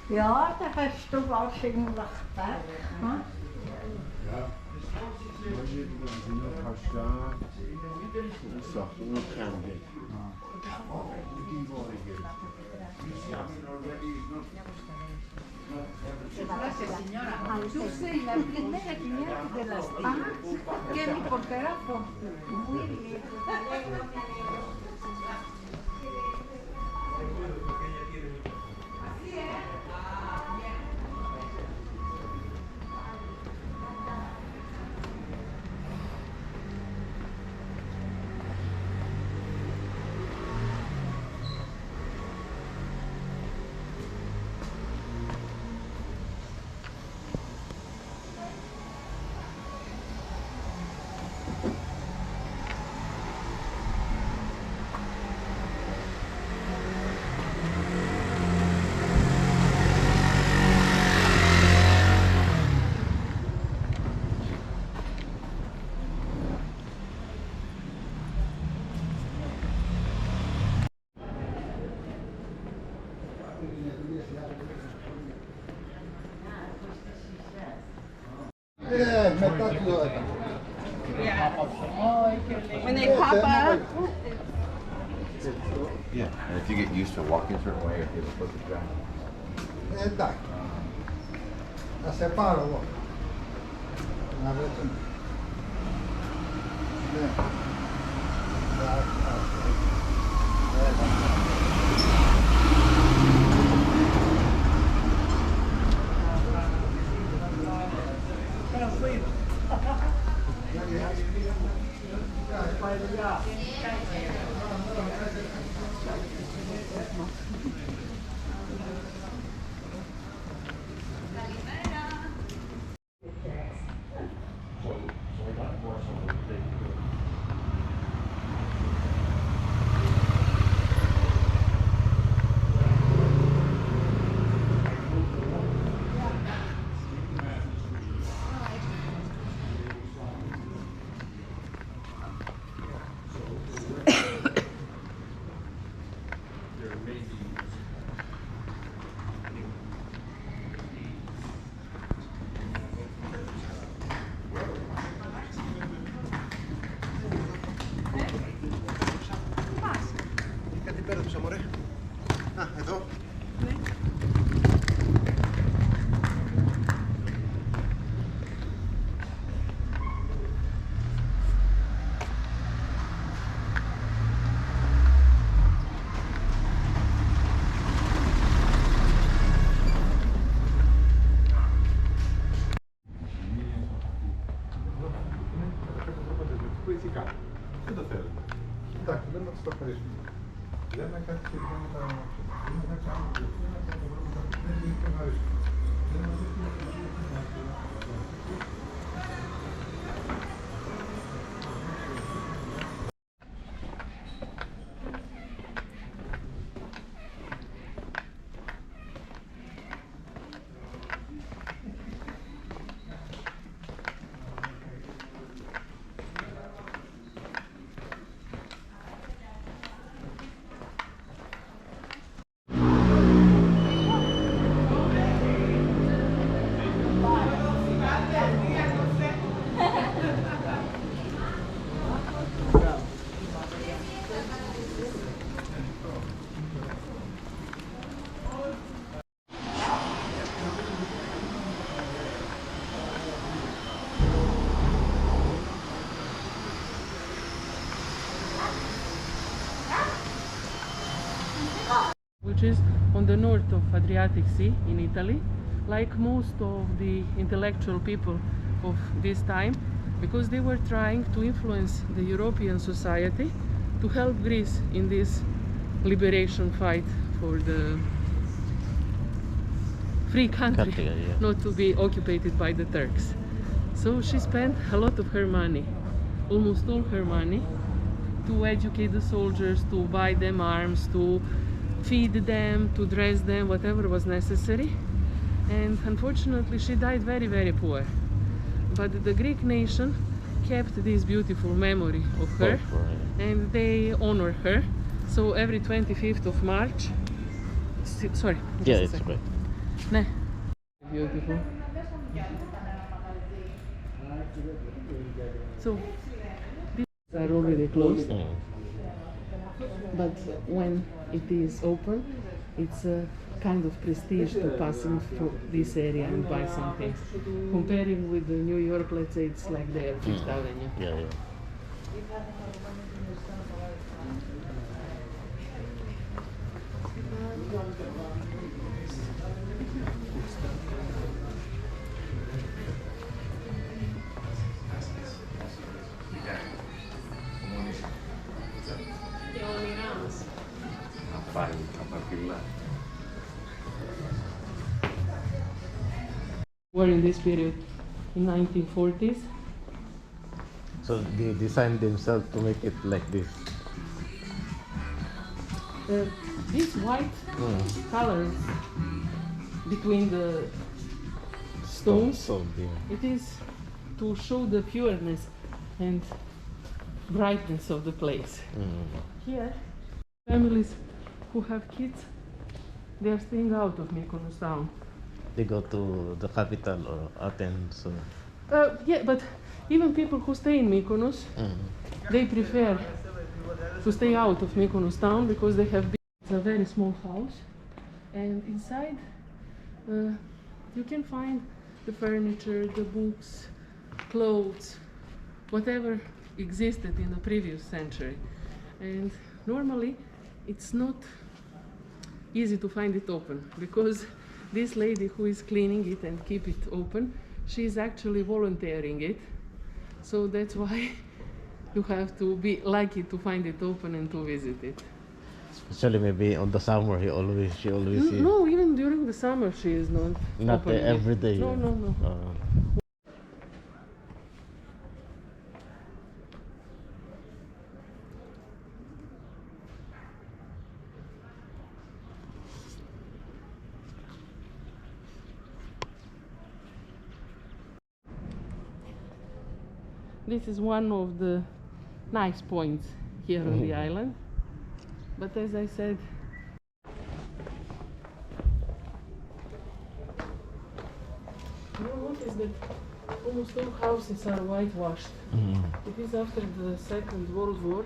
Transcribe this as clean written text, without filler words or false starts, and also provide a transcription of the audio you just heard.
Ja, da hast du wahrscheinlich Berg. Hm? Ja. Tú sei la primera cliente de las que mi portera muy bien. When they pop up. Yeah, and if you get used to walking a certain way, it'll flip it back. Dai, la separo qua. Una volta. Κάτι πέρασε, μωρέ. Α, εδώ. Δεν το θέλω. Εντάξει, δεν μας το ευχαριστούμε. Λέμε κάτι σχετικά με τα... Which is on the north of Adriatic Sea in Italy, like most of the intellectual people of this time, because they were trying to influence the European society to help Greece in this liberation fight for the free country, not to be occupied by the Turks. So she spent a lot of her money, almost all her money, to educate the soldiers, to buy them arms, to feed them, to dress them, whatever was necessary. And unfortunately she died very, very poor. But the Greek nation kept this beautiful memory of her, and they honor her. So every 25th of March, sorry, Yeah, it's great. Nah. Beautiful. So these are already closed, but when it is open, it's a kind of prestige to passing through this area and buy something. Comparing with the New York, let's say it's like there, Fifth Avenue. Yeah, yeah. Were in this period, in 1940s. So they designed themselves to make it like this. These white colors between the stones, So yeah. it is to show the pureness and brightness of the place. Here, families who have kids, they are staying out of Mykonos town. They go to the capital or Athens. So. Yeah, but even people who stay in Mykonos, they prefer to stay out of Mykonos town because they have it's a very small house, and inside you can find the furniture, the books, clothes, whatever existed in the previous century. And normally it's not easy to find it open because this lady who is cleaning it and keep it open, she is actually volunteering it. So that's why you have to be lucky to find it open and to visit it. Especially maybe on the summer, she always No, even during the summer she is not opening it. every day. No, yeah. no, no. This is one of the nice points here on the island. But as I said, you notice that almost all houses are whitewashed. It is after the Second World War